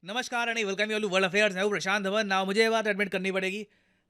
नमस्कार and welcome you world affairs. मैं हूं प्रशांत धवन। नाउ मुझे ये बात एडमिट करनी पड़ेगी,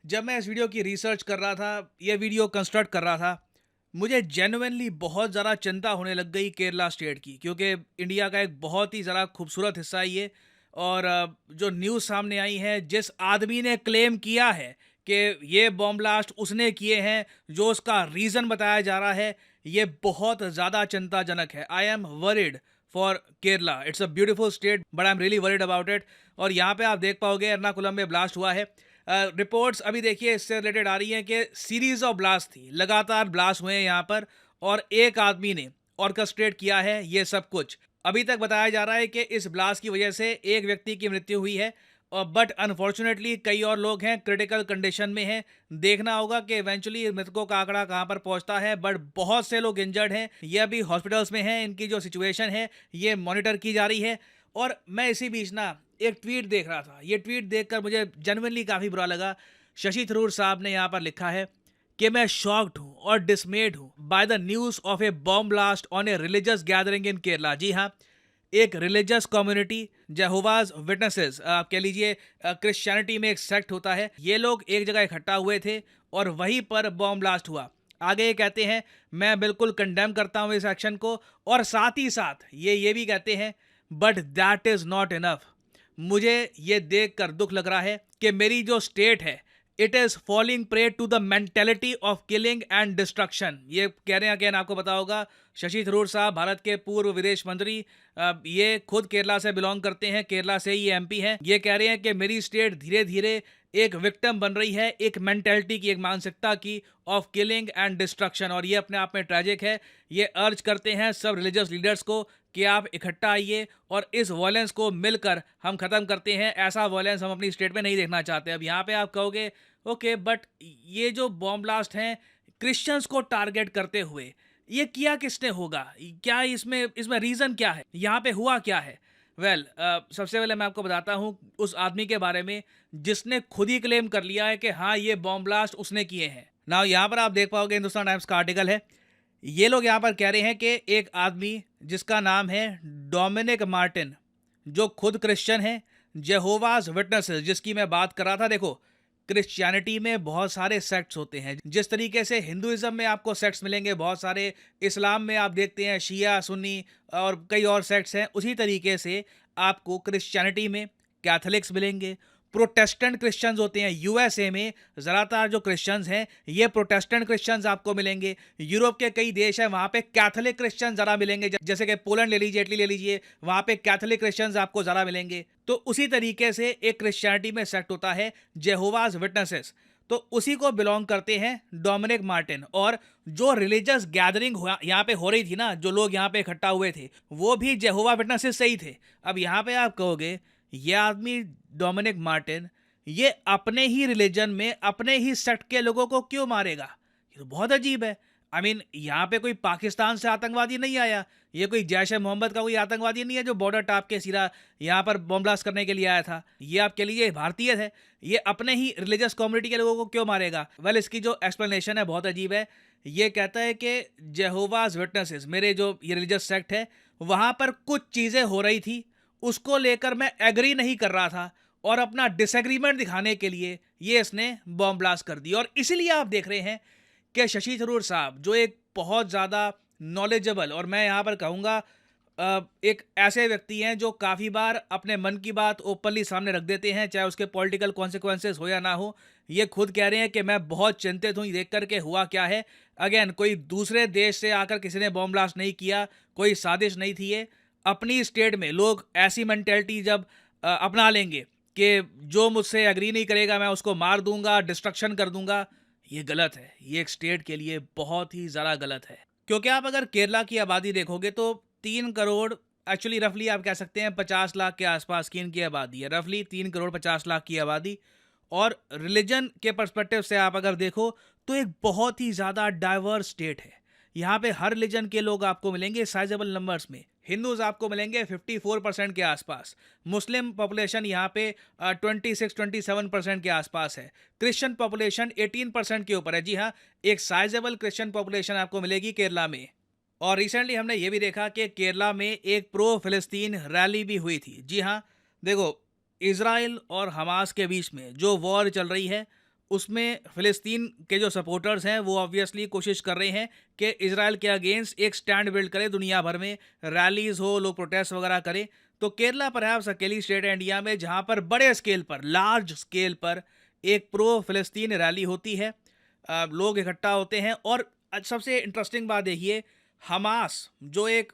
जब मैं इस वीडियो की रिसर्च कर रहा था, ये वीडियो कंस्ट्रक्ट कर रहा था, मुझे जेन्युइनली बहुत ज़्यादा चिंता होने लग गई केरला स्टेट की, क्योंकि इंडिया का एक बहुत ही ज़रा खूबसूरत हिस्सा है ये। और जो न्यूज़ सामने आई है, जिस आदमी ने क्लेम किया है कि ये बॉम्ब ब्लास्ट उसने किए हैं, जो उसका रीज़न बताया जा रहा है, ये बहुत ज़्यादा चिंताजनक है। I am worried for Kerala. It's a beautiful state but I am really worried about it. और यहाँ पे आप देख पाओगे एर्नाकुलम में ब्लास्ट हुआ है। रिपोर्ट्स अभी देखिए इससे रिलेटेड आ रही हैं कि सीरीज ऑफ ब्लास्ट थी, लगातार ब्लास्ट हुए हैं यहाँ पर, और एक आदमी ने ऑर्केस्ट्रेट किया है ये सब कुछ। अभी तक बताया जा रहा है कि इस ब्लास्ट की वजह से एक व्यक्ति की मृत्यु हुई है, और बट अनफॉर्चुनेटली कई और लोग हैं क्रिटिकल कंडीशन में हैं। देखना होगा कि इवेंचुअली मृतकों का आंकड़ा कहां पर पहुंचता है, बट बहुत से लोग इंजर्ड हैं, ये अभी हॉस्पिटल्स में हैं। इनकी जो सिचुएशन है ये मॉनिटर की जा रही है। और मैं इसी बीच ना एक ट्वीट देख रहा था, ये ट्वीट देखकर मुझे जेन्युइनली काफ़ी बुरा लगा। शशि थरूर साहब ने यहाँ पर लिखा है कि मैं शॉक्ड हूँ और डिसमेड हूँ by the news of a bomb blast on a religious gathering in Kerala. जी हाँ, एक रिलीजियस कम्युनिटी, जेहोवाज विटनेसेस, आप कह लीजिए क्रिश्चियनिटी में एक सेक्ट होता है, ये लोग एक जगह इकट्ठा हुए थे और वहीं पर बॉम्ब ब्लास्ट हुआ। आगे ये कहते हैं, मैं बिल्कुल कंडेम करता हूँ इस एक्शन को, और साथ ही साथ ये भी कहते हैं, but that is not enough. मुझे ये देख कर दुख लग रहा है कि मेरी जो स्टेट है, it is falling prey to the mentality of killing and destruction. ये कह रहे हैं, अगेन आपको पता होगा, शशि थरूर साहब भारत के पूर्व विदेश मंत्री, ये खुद केरला से बिलोंग करते हैं, केरला से ही एमपी हैं। ये कह रहे हैं कि मेरी स्टेट धीरे धीरे एक विक्टिम बन रही है, एक मेंटेलिटी की, एक मानसिकता की, ऑफ किलिंग एंड डिस्ट्रक्शन। और ये अपने आप में ट्रैजिक है। ये अर्ज करते हैं सब रिलीजियस लीडर्स को कि आप इकट्ठा आइए और इस वायलेंस को मिलकर हम ख़त्म करते हैं। ऐसा वायलेंस हम अपनी स्टेट में नहीं देखना चाहते। अब यहाँ पे आप कहोगे ओके, बट ये जो बॉम्ब ब्लास्ट हैं क्रिश्चियंस को टारगेट करते हुए, ये किया किसने होगा? क्या इसमें इसमें रीज़न क्या है? यहाँ पे हुआ क्या है? वेल, सबसे पहले मैं आपको बताता हूँ उस आदमी के बारे में जिसने खुद ही क्लेम कर लिया है कि हाँ, ये बॉम्ब ब्लास्ट उसने किए हैं। नाउ यहाँ पर आप देख पाओगे, हिंदुस्तान टाइम्स का आर्टिकल है। ये लोग यहाँ पर कह रहे हैं कि एक आदमी जिसका नाम है डोमिनिक मार्टिन, जो खुद क्रिश्चियन है, जेहोवाज विटनेसेस जिसकी मैं बात कर रहा था। देखो, क्रिश्चियनिटी में बहुत सारे सेक्ट्स होते हैं, जिस तरीके से हिंदुइज्म में आपको सेक्ट्स मिलेंगे बहुत सारे, इस्लाम में आप देखते हैं शिया सुन्नी और कई और सेक्ट्स हैं, उसी तरीके से आपको क्रिश्चियनिटी में कैथोलिक्स मिलेंगे, प्रोटेस्टेंट क्रिश्चियंस होते हैं। यूएसए में ज़्यादातर जो क्रिश्चियंस हैं ये प्रोटेस्टेंट क्रिश्चियंस आपको मिलेंगे। यूरोप के कई देश हैं, वहाँ पे कैथोलिक क्रिश्चियन ज़्यादा मिलेंगे, जैसे कि पोलैंड ले लीजिए, इटली ले लीजिए, वहाँ पे कैथोलिक क्रिश्चियंस आपको ज़्यादा मिलेंगे। तो उसी तरीके से एक क्रिश्चियनिटी में सेक्ट होता है जेहोवाज विटनेसेस, तो उसी को बिलोंग करते हैं डोमिनिक मार्टिन। और जो रिलीजियस गैदरिंग यहाँ पे हो रही थी ना, जो लोग यहाँ पे इकट्ठा हुए थे, वो भी जेहोवा विटनेसेस से ही थे। अब यहाँ पे आप कहोगे ये आदमी डोमिनिक मार्टिन ये अपने ही रिलीजन में अपने ही सेक्ट के लोगों को क्यों मारेगा? ये तो बहुत अजीब है। आई मीन, यहाँ पे कोई पाकिस्तान से आतंकवादी नहीं आया, ये कोई जैश ए मोहम्मद का कोई आतंकवादी नहीं है जो बॉर्डर टाप के सीधा यहाँ पर बॉम्ब ब्लास्ट करने के लिए आया था। ये आपके लिए भारतीय है, ये अपने ही रिलीजियस कम्युनिटी के लोगों को क्यों मारेगा? वेल, इसकी जो एक्सप्लेनेशन है बहुत अजीब है। ये कहता है कि जेहोवाज विटनेसेस, मेरे जो ये रिलीजियस सेक्ट है, वहाँ पर कुछ चीज़ें हो रही थी, उसको लेकर मैं एग्री नहीं कर रहा था, और अपना डिसएग्रीमेंट दिखाने के लिए ये इसने बॉम्ब ब्लास्ट कर दी। और इसीलिए आप देख रहे हैं कि शशि थरूर साहब, जो एक बहुत ज़्यादा नॉलेजेबल, और मैं यहाँ पर कहूँगा एक ऐसे व्यक्ति हैं जो काफ़ी बार अपने मन की बात ओपनली सामने रख देते हैं, चाहे उसके पॉलिटिकल कॉन्सिक्वेंसेस हो या ना हो। ये खुद कह रहे हैं कि मैं बहुत चिंतित हूँ, ये देख कर के हुआ क्या है। अगेन, कोई दूसरे देश से आकर किसी ने बॉम्ब ब्लास्ट नहीं किया, कोई साजिश नहीं थी ये। अपनी स्टेट में लोग ऐसी मेंटेलिटी जब अपना लेंगे कि जो मुझसे एग्री नहीं करेगा मैं उसको मार दूंगा, डिस्ट्रक्शन कर दूंगा, ये गलत है। ये एक स्टेट के लिए बहुत ही ज़्यादा गलत है। क्योंकि आप अगर केरला की आबादी देखोगे तो 3 करोड़, एक्चुअली रफली आप कह सकते हैं 50 लाख के आसपास की इनकी आबादी है। रफली 3 करोड़ 50 लाख की आबादी। और रिलीजन के पर्सपेक्टिव से आप अगर देखो तो एक बहुत ही ज़्यादा डाइवर्स स्टेट है। यहाँ पे हर रिलीजन के लोग आपको मिलेंगे साइजेबल नंबर्स में। हिंदूज आपको मिलेंगे 54% के आसपास। मुस्लिम पॉपुलेशन यहाँ पे 26-27% के आसपास है। क्रिश्चियन पॉपुलेशन 18% के ऊपर है। जी हाँ, एक साइजेबल क्रिश्चियन पॉपुलेशन आपको मिलेगी केरला में। और रिसेंटली हमने ये भी देखा कि केरला में एक प्रो फिलिस्तीन रैली भी हुई थी। जी हाँ, देखो, इज़राइल और हमास के बीच में जो वॉर चल रही है, उसमें फ़िलिस्तीन के जो सपोर्टर्स हैं, वो ऑब्वियसली कोशिश कर रहे हैं कि इज़राइल के अगेंस्ट एक स्टैंड बिल्ड करें दुनिया भर में, रैलीज़ हो, लोग प्रोटेस्ट वगैरह करें। तो केरला परहैप्स अकेली स्टेट है इंडिया में जहाँ पर बड़े स्केल पर, लार्ज स्केल पर एक प्रो फ़िलिस्तीन रैली होती है। लोग इकट्ठा होते हैं और सबसे इंटरेस्टिंग बात देखिए, हमास जो एक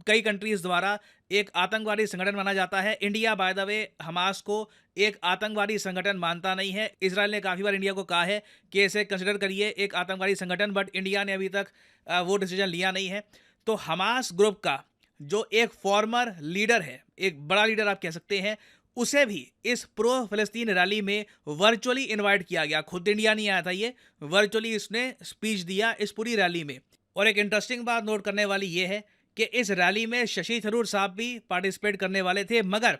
कई कंट्रीज़ द्वारा एक आतंकवादी संगठन माना जाता है। India by the way Hamas को एक आतंकवादी संगठन मानता नहीं है। इज़राइल ने काफ़ी बार इंडिया को कहा है कि इसे कंसिडर करिए एक आतंकवादी संगठन, बट इंडिया ने अभी तक वो डिसीजन लिया नहीं है। तो हमास ग्रुप का जो एक फॉर्मर लीडर है, एक बड़ा लीडर आप कह सकते हैं, उसे भी इस प्रो फ़लस्तीन रैली में वर्चुअली इनवाइट किया गया। खुद इंडिया नहीं आया था ये, वर्चुअली इसने स्पीच दिया इस पूरी रैली में। और एक इंटरेस्टिंग बात नोट करने वाली ये है कि इस रैली में शशि थरूर साहब भी पार्टिसिपेट करने वाले थे, मगर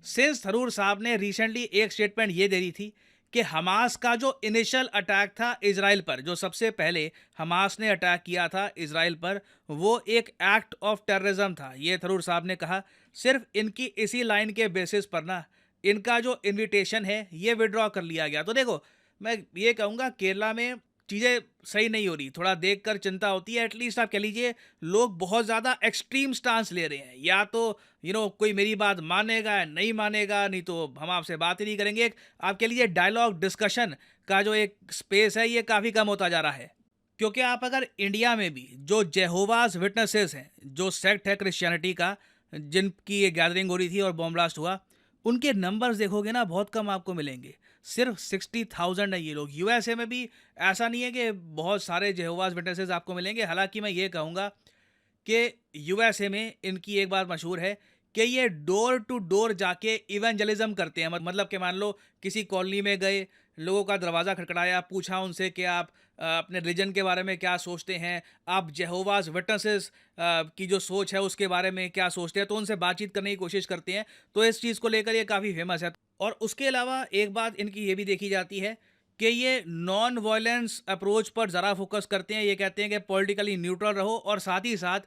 सिंस थरूर साहब ने रिसेंटली एक स्टेटमेंट ये दे दी थी कि हमास का जो इनिशियल अटैक था इजराइल पर, जो सबसे पहले हमास ने अटैक किया था इजराइल पर, वो एक एक्ट ऑफ टेररिज्म था। ये थरूर साहब ने कहा। सिर्फ इनकी इसी लाइन के बेसिस पर ना इनका जो इनविटेशन है ये विड्रॉ कर लिया गया। तो देखो, मैं ये कहूँगा केरला में चीज़ें सही नहीं हो रही, थोड़ा देखकर चिंता होती है। एटलीस्ट आप कह लीजिए लोग बहुत ज़्यादा एक्सट्रीम स्टांस ले रहे हैं, या तो कोई मेरी बात मानेगा या नहीं मानेगा, नहीं तो हम आपसे बात ही नहीं करेंगे। एक आप कह लीजिए डायलॉग डिस्कशन का जो एक स्पेस है ये काफ़ी कम होता जा रहा है। क्योंकि आप अगर इंडिया में भी जो जेहोवाज विटनेसेस हैं, जो सेक्ट है क्रिश्चियनिटी का, जिनकी ये गैदरिंग हो रही थी और बॉम्ब ब्लास्ट हुआ, उनके नंबर्स देखोगे ना बहुत कम आपको मिलेंगे। सिर्फ 60,000 है ये लोग। यूएसए में भी ऐसा नहीं है कि बहुत सारे जेहोवाज विटनेसेस आपको मिलेंगे। हालांकि मैं ये कहूँगा कि यूएसए में इनकी एक बात मशहूर है कि ये डोर टू डोर जाके इवेंजलिज्म करते हैं। मतलब कि मान लो किसी कॉलोनी में गए, लोगों का दरवाज़ा खटखटाया, पूछा उनसे कि आप अपने रिलीजन के बारे में क्या सोचते हैं, आप जेहोवाज विटनेसेस की जो सोच है उसके बारे में क्या सोचते हैं, तो उनसे बातचीत करने की कोशिश करते हैं। तो इस चीज़ को लेकर ये काफ़ी फेमस है। और उसके अलावा एक बात इनकी ये भी देखी जाती है कि ये नॉन वायलेंस अप्रोच पर ज़रा फोकस करते हैं। ये कहते हैं कि पॉलिटिकली न्यूट्रल रहो, और साथ ही साथ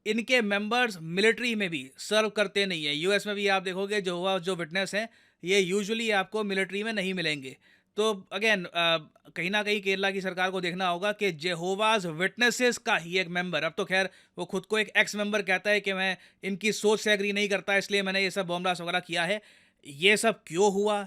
इनके मेंबर्स मिलिट्री में भी सर्व करते नहीं है। यूएस में भी आप देखोगे जो विटनेस हैं ये यूजुअली आपको मिलिट्री में नहीं मिलेंगे। तो अगेन कहीं ना कहीं केरला की सरकार को देखना होगा कि जेहोवाज विटनेसेस का ही एक मेंबर, अब तो खैर वो खुद को एक एक्स मेंबर कहता है कि मैं इनकी सोच से एग्री नहीं करता, इसलिए मैंने ये सब बॉम्ब ब्लास्ट वगैरह किया है। ये सब क्यों हुआ,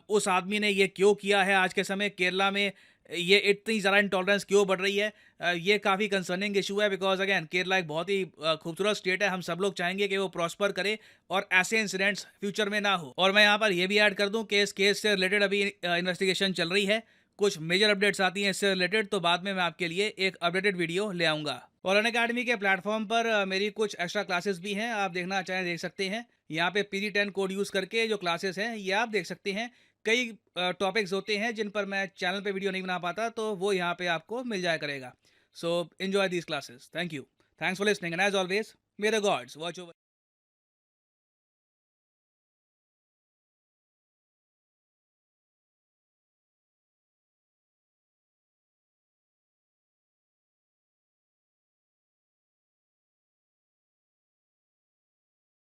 उस आदमी ने ये क्यों किया है, आज के समय केरला में ये इतनी ज़्यादा इंटॉलरेंस क्यों बढ़ रही है, ये काफ़ी कंसर्निंग इशू है। बिकॉज अगेन केरला एक बहुत ही खूबसूरत स्टेट है। हम सब लोग चाहेंगे कि वो प्रॉस्पर करे और ऐसे इंसिडेंट्स फ्यूचर में ना हो। और मैं यहाँ पर ये भी ऐड कर दूँ कि इस केस से रिलेटेड अभी इन्वेस्टिगेशन चल रही है। कुछ मेजर अपडेट्स आती हैं इससे रिलेटेड, तो बाद में मैं आपके लिए एक अपडेटेड वीडियो ले आऊँगा। और अनअकैडमी के प्लेटफॉर्म पर मेरी कुछ एक्स्ट्रा क्लासेस भी हैं, आप देखना चाहें देख सकते हैं। यहाँ पे PD10 कोड यूज़ करके जो क्लासेस हैं ये आप देख सकते हैं। कई टॉपिक्स होते हैं जिन पर मैं चैनल पे वीडियो नहीं बना पाता, तो वो यहाँ पे आपको मिल जाया करेगा। So enjoy these classes. Thank you. Thanks for listening and as always may the gods watch over.